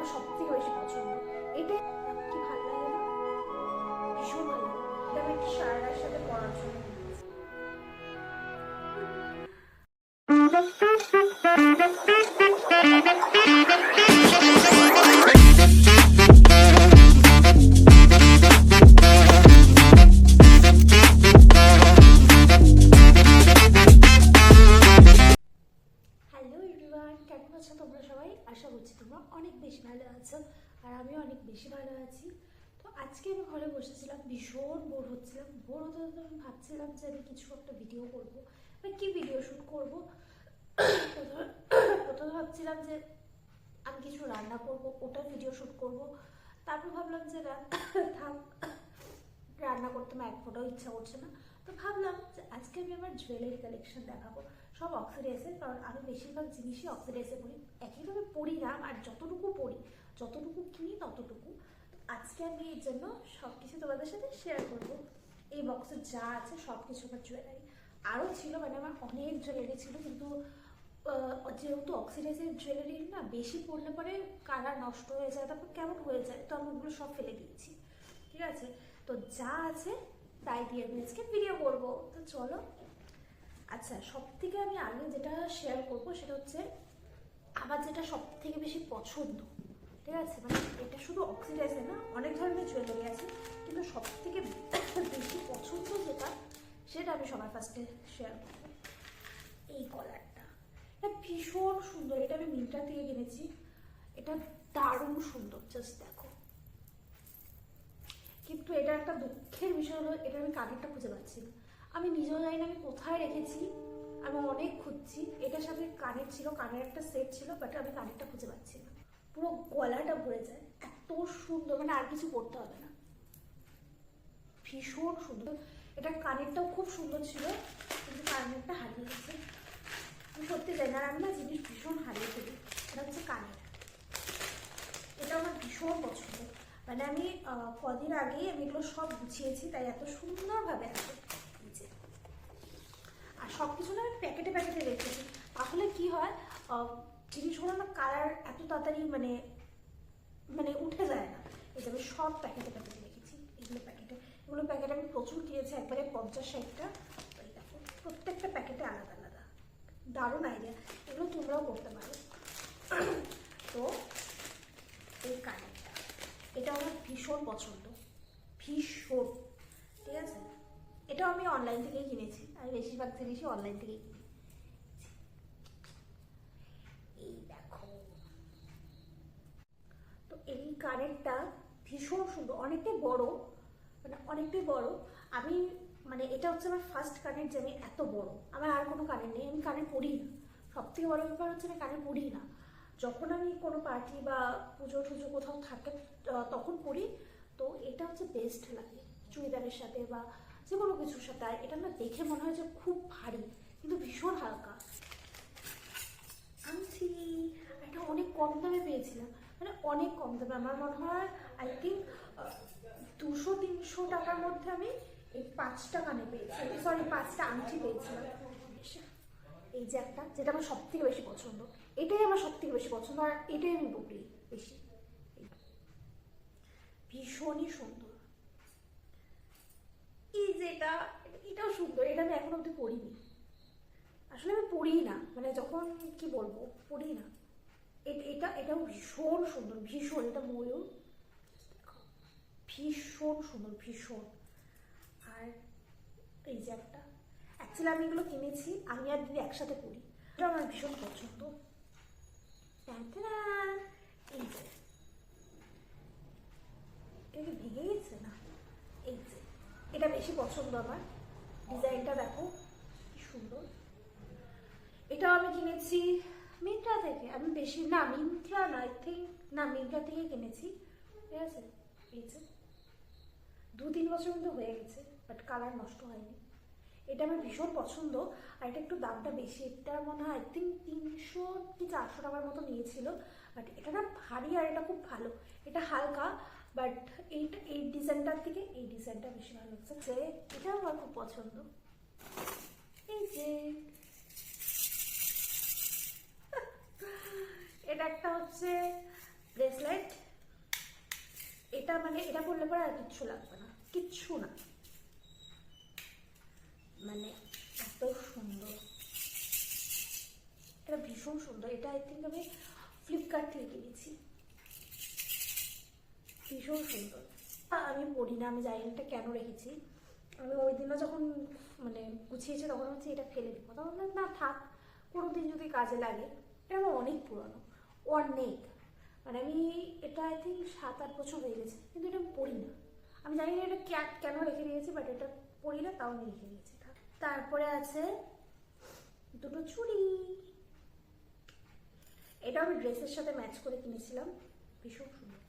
আমার সব থেকে বেশি পছন্দ। এটা কি ভালো লাগে না, ভীষণ ভালো লাগে। এটা আমি একটা শাড়ির সাথে পরার জন্য নিয়েছি। কেমন আছো তোমরা সবাই? আশা করছি তোমরা অনেক বেশি ভালো আছো, আর আমিও অনেক বেশি ভালো আছি। তো আজকে আমি ঘরে বসেছিলাম, ভীষণ বোর হচ্ছিলাম। বোর হতে হতে আমি ভাবছিলাম যে আমি কিছু একটা ভিডিও করবো বা কি ভিডিও শ্যুট করবো। প্রথমে ভাবছিলাম যে আমি কিছু রান্না করবো, ওটা ভিডিও শ্যুট করবো। তারপর ভাবলাম যে থাক, রান্না করতে আমার এক ফোটাও ইচ্ছা করছে না। তো ভাবলাম যে আজকে আমি আমার জুয়েলারি কালেকশন দেখাবো, সব অক্সিডাইজের। কারণ আমি বেশিরভাগ জিনিসই অক্সিডাইজে পড়ি, একইভাবে পড়ি না, আর যতটুকু পড়ি, যতটুকু কিনি ততটুকু। আজকে আমি এর জন্য সব কিছু তোমাদের সাথে শেয়ার করবো। এই বক্সে যা আছে সব কিছু আমার জুয়েলারি। আরও ছিল, মানে আমার অনেক জুয়েলারি ছিল, কিন্তু যেহেতু অক্সিডাইজের জুয়েলারি না, বেশি পড়লে পরে কালার নষ্ট হয়ে যায়, তারপর কেমন হয়ে যায়, তো আমি ওগুলো সব ফেলে দিয়েছি। ঠিক আছে, তো যা আছে তাই দিয়ে আমি আজকে ভিডিও করবো। তো চলো। আচ্ছা, সব থেকে আমি আগে যেটা শেয়ার করবো সেটা হচ্ছে আমার যেটা সব থেকে বেশি পছন্দ। ঠিক আছে, মানে এটা শুধু অক্সিডাইজের না, অনেক ধরনের জুয়েলারি আছে, কিন্তু সব থেকে বেশি পছন্দ যেটা, সেটা আমি সবার ফার্স্টে শেয়ার করবো। এই কলারটা, এটা ভীষণ সুন্দর। এটা আমি মিন্ত্রা থেকে কিনেছি। এটা দারুণ সুন্দর, জাস্ট দেখো। কিন্তু এটা একটা দুঃখের বিষয় হলো, এটা আমি কানেরটা খুঁজে পাচ্ছি না। আমি নিজেও জানি না আমি কোথায় রেখেছি, আমি অনেক খুঁজছি। এটার সাথে কানের ছিল, কানের একটা সেট ছিল, বাট আমি কানেরটা খুঁজে পাচ্ছি না। পুরো গলাটা ভরে যায়, এত সুন্দর, মানে আর কিছু করতে হবে না, ভীষণ সুন্দর। এটা কানেরটাও খুব সুন্দর ছিল, কিন্তু কানেরটা হারিয়ে গেছে। আমি সত্যি জানি না, আর আমি না জিনিস ভীষণ হারিয়ে ফেলি। এটা হচ্ছে কানের, এটা আমার ভীষণ পছন্দ। মানে আমি কদিন আগেই আমি এগুলো সব গুছিয়েছি, তাই এত সুন্দরভাবে আছে। আর সব কিছু না আমি প্যাকেটে প্যাকেটে রেখেছি, তাহলে কি হয়, জিনিসগুলো না কালার এত তাড়াতাড়ি মানে মানে উঠে যায় না। এই যে আমি সব প্যাকেটে প্যাকেটে রেখেছি। এগুলো প্যাকেটে আমি প্রচুর কিনেছি, একবারে 50-60টা। দেখো, প্রত্যেকটা প্যাকেটে আলাদা আলাদা। দারুণ আইডিয়া, এগুলো তোমরাও করতে পারো। তো এই কানেরটা, এটা আমার ভীষণ পছন্দ, ভীষণ। ঠিক আছে, এটাও আমি অনলাইন থেকেই কিনেছি, আমি বেশিরভাগ জিনিসই অনলাইন থেকেই কিনি। এই দেখো, তো এই কানেরটা ভীষণ সুন্দর, অনেকটাই বড়, মানে অনেকটাই বড়। আমি মানে এটা হচ্ছে আমার ফার্স্ট কানের যে আমি এত বড়। আমার আর কোনো কানের নেই, আমি কানে পড়ি না। সব থেকে বড় ব্যাপার হচ্ছে আমি কানে পড়ি না। যখন আমি কোনো পার্টি বা পুজো টুজো কোথাও থাকে তখন পড়ি। তো এটা হচ্ছে বেস্ট লাগে চুড়িদারের সাথে বা যে কোনো কিছুর সাথে। আর এটা না দেখে মনে হয় যে খুব ভারী, কিন্তু ভীষণ হালকা। আনছি, এটা অনেক কম দামে পেয়েছিলাম, মানে অনেক কম দামে। আমার মনে হয় আই থিঙ্ক 200-300 টাকার মধ্যে আমি এই 5টা কানে পেয়েছি, সরি 5টা আংটি পেয়েছিলাম। এই যে একটা, যেটা আমার সব থেকে বেশি পছন্দ, এটাই আমার সব থেকে বেশি পছন্দ, আর এটাই আমি পড়ি বেশি। ভীষণই সুন্দর। এই যে এটাও সুন্দর, এটা আমি এখন অব্দি পড়িনি। আসলে আমি পড়ি না, মানে যখন কি বলবো, পড়ি না। এটাও ভীষণ সুন্দর, ভীষণ। এটা ময়ূর, ভীষণ সুন্দর, ভীষণ। আর এই যে একটা, অ্যাকচুয়ালি আমি এগুলো কিনেছি, আমি আর দিদি একসাথে পড়ি। এটা আমার ভীষণ পছন্দ। এই যে, এটা কি ভেঙে গেছে না? এই যে, এটা বেশি পছন্দ আমার। ডিজাইনটা দেখো কি সুন্দর। এটাও আমি কিনেছি মিন্ত্রা থেকে। আমি বেশি না, মিন্ত্রা না, আই থিঙ্ক না, মিন্ত্রা থেকে কিনেছি। ঠিক আছে, এই যে 2-3 বছর কিন্তু হয়ে গেছে, বাট কালার নষ্ট হয়নি। এটা আমার ভীষণ পছন্দ। আর এটা একটু দামটা বেশি, এটা মনে হয় আই থিঙ্ক 300 কি 400 টাকার মতো নিয়েছিল। বাট এটা না ভারী, আর এটা খুব ভালো। এটা হালকা, বাট এই ডিজাইনটার থেকে এই ডিজাইনটা বেশি ভালো লাগছে। যে এটাও আমার খুব পছন্দ। এই যে এটা একটা হচ্ছে ব্রেসলেট। এটা মানে এটা পরলে পরে আর কিচ্ছু লাগবে না, কিচ্ছু না, মানে এত সুন্দর। এটা ভীষণ সুন্দর। এটা আই থিঙ্ক আমি ফ্লিপকার্ট থেকে কিনেছি। ভীষণ সুন্দর। আমি পড়ি না, আমি জানি না এটা কেন রেখেছি। আমি ওই দিনও যখন মানে গুছিয়েছি তখন হচ্ছে এটা ফেলে দিব, তখন না থাক, কোনো দিন যদি কাজে লাগে। এটা আমার অনেক পুরনো, অনেক, মানে আমি এটা আই থিঙ্ক 7-8 বছর হয়ে গেছে, কিন্তু এটা আমি পড়ি না। আমি জানি না এটা কেন রেখে দিয়েছি, বাট এটা পড়ি না, তাও আমি রেখে দিয়েছি। তারপরে আছে দুটো চুড়ি। এটা আমি ড্রেসের সাথে ম্যাচ করে কিনেছিলাম, ভীষণ সুন্দর।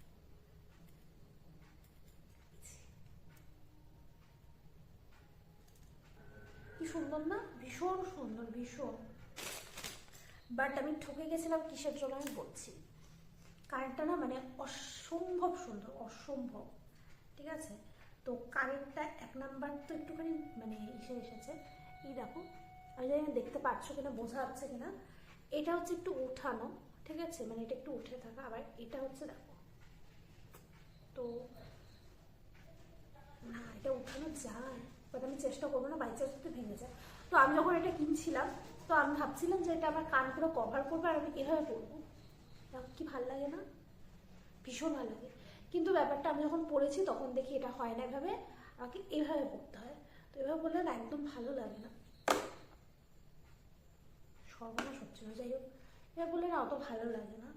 কি সুন্দর না, ভীষণ সুন্দর, ভীষণ। বাট আমি ঠকে গেছিলাম কিসের জন্য আমি বলছি। কানেরটা না মানে অসম্ভব সুন্দর, অসম্ভব, ঠিক আছে। তো কানেরটা 1 নাম্বার তো একটুখানি মানে এসেছে, এই দেখো, আমি জানি না দেখতে পাচ্ছ কিনা, বোঝা যাচ্ছে কিনা। এটা হচ্ছে একটু উঠানো, ঠিক আছে, মানে এটা একটু উঠে থাকা। আবার এটা হচ্ছে দেখো, তো না এটা উঠানো যায়, বাট আমি চেষ্টা করবো না, বাই চান্স তো ভেঙে যায়। তো আমি যখন এটা কিনছিলাম, তো আমি ভাবছিলাম যে এটা আমার কান পুরো কভার করবে আর আমি এভাবে পরবো। কি ভাল লাগে না, ভীষণ ভালো লাগে। কিন্তু ব্যাপারটা আমি যখন পড়েছি তখন দেখি এটা হয় না এভাবে, আমাকে এভাবে পড়তে হয়। তো এভাবে বললে না একদম ভালো লাগে না, সর্বনাশ হচ্ছে না। যাই হোক, এভাবে বললে না অত ভালো লাগে না।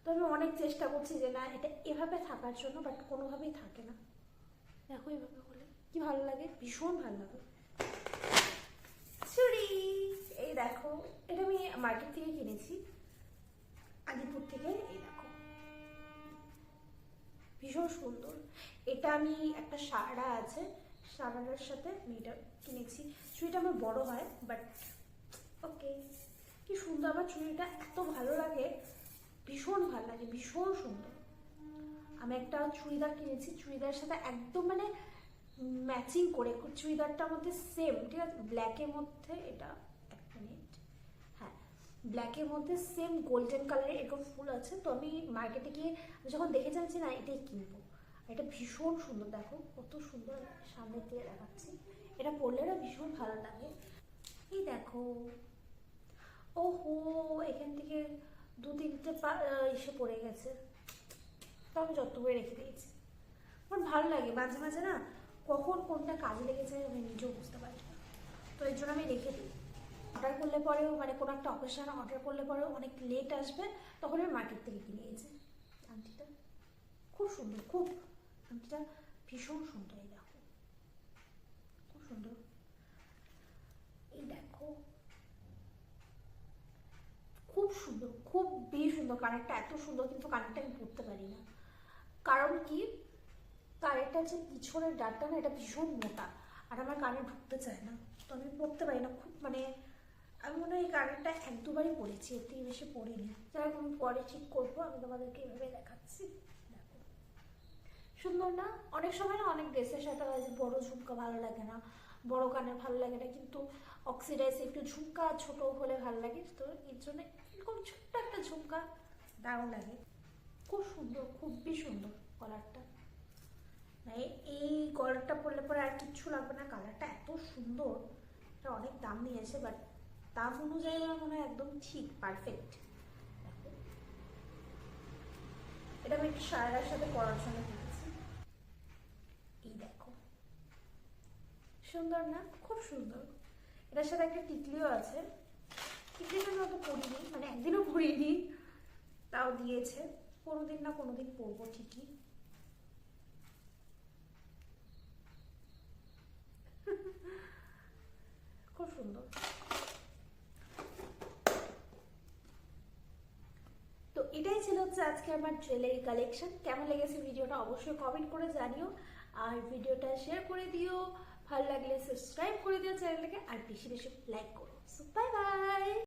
তো আমি অনেক চেষ্টা করছি যে না এটা এভাবে থাকার জন্য, বাট কোনোভাবেই থাকে না। দেখো এভাবে হলে কি ভালো লাগে, ভীষণ ভালো লাগে। চুড়ি, এই দেখো, এটা আমি মার্কেট থেকে কিনেছি, আলিপুর থেকে। এই দেখো, ভীষণ সুন্দর। এটা আমি একটা সারা আছে, সারাটার সাথে আমি এটা কিনেছি। চুড়িটা আমার বড় হয়, বাট ওকে, কি সুন্দর। আমার চুড়িটা এত ভালো লাগে, ভীষণ ভালো লাগে, ভীষণ সুন্দর। আমি একটা চুড়িদার কিনেছি, চুড়িদারের সাথে একদম মানে ম্যাচিং করে, চুড়িদারটার মধ্যে সেম, ঠিক আছে, ব্ল্যাকের মধ্যে, এটা 1 মিনিট, হ্যাঁ, ব্ল্যাকের মধ্যে সেম গোল্ডেন কালারের এরকম ফুল আছে। তো আমি মার্কেটে গিয়ে যখন দেখে যাচ্ছি না এটাই কিনবো। এটা ভীষণ সুন্দর, দেখো কত সুন্দর, সামনে দিয়ে দেখাচ্ছি। এটা পরলে না ভীষণ ভালো লাগে। এই দেখো, ওহো, এখান থেকে 2-3টে এসে পড়ে গেছে, তো আমি যত করে রেখে দিয়েছি। আমার ভালো লাগে মাঝে মাঝে না, কখন কোনটা কাজে লেগেছে আমি নিজেও বুঝতে পারি না, তো এর জন্য আমি রেখে দিই। অর্ডার করলে পরেও মানে কোনো একটা অকেশন অর্ডার করলে পরেও অনেক লেট আসবে, তখন আমি মার্কেট থেকে কিনে নিয়েছি। আংটিটা খুব সুন্দর, খুব, আংটিটা ভীষণ সুন্দর। এই দেখো, খুব সুন্দর। এই দেখো, খুব সুন্দর, খুব বেশি সুন্দর। কানেরটা এত সুন্দর, কিন্তু কানেরটা আমি পরতে পারি না, কারণ কি, কানেরটা হচ্ছে পিছনের ডাটটা না, এটা ভীষণ মোটা, আর আমার কানে ঢুকতে চায় না, তো আমি পরতে পারি না। খুব মানে আমি মনে হয় এই কানেরটা 1-2বারই পরেছি, এর থেকে বেশি পরিনি। যাই হোক, আমি পরে ঠিক করবো, আমি তোমাদেরকে এভাবে দেখাচ্ছি। দেখো সুন্দর না। অনেক সময় না অনেক ড্রেসের সাথে হয় যে বড় ঝুমকা ভালো লাগে না, বড় কানের ভালো লাগে না, কিন্তু অক্সিডাইজ একটু ঝুমকা ছোট হলে ভালো লাগে। তো এর জন্য এরকম ছোট্ট একটা ঝুমকা দারুণ লাগে। খুব সুন্দর, খুবই সুন্দর কলারটা। মানে এই কলারটা পরলে পরে আর কিচ্ছু লাগবে না, কালারটা এত সুন্দর। এটা অনেক দাম নিয়েছে, বাট দাম অনুযায়ী আমার মনে হয় একদম ঠিক, পারফেক্ট। এটা আমি একটু সারার সাথে পরার জন্য কিনেছি। এই দেখো, সুন্দর না, খুব সুন্দর। এটার সাথে একটা টিকলিও আছে, টিকলিটা আমি অত পরিনি, মানে একদিনও পরিনি, তাও দিয়েছে। কোনোদিন না কোনোদিন পরবো ঠিকই। খুব সুন্দর। তো এটাই ছিল হচ্ছে আজকে আমার জুয়েলারি কালেকশন। কেমন লেগেছে ভিডিওটা অবশ্যই কমেন্ট করে জানিও, আর ভিডিওটা শেয়ার করে দিও, ভালো লাগলে সাবস্ক্রাইব করে দিও চ্যানেলটাকে, আর বেশি বেশি লাইক করো। So bye bye.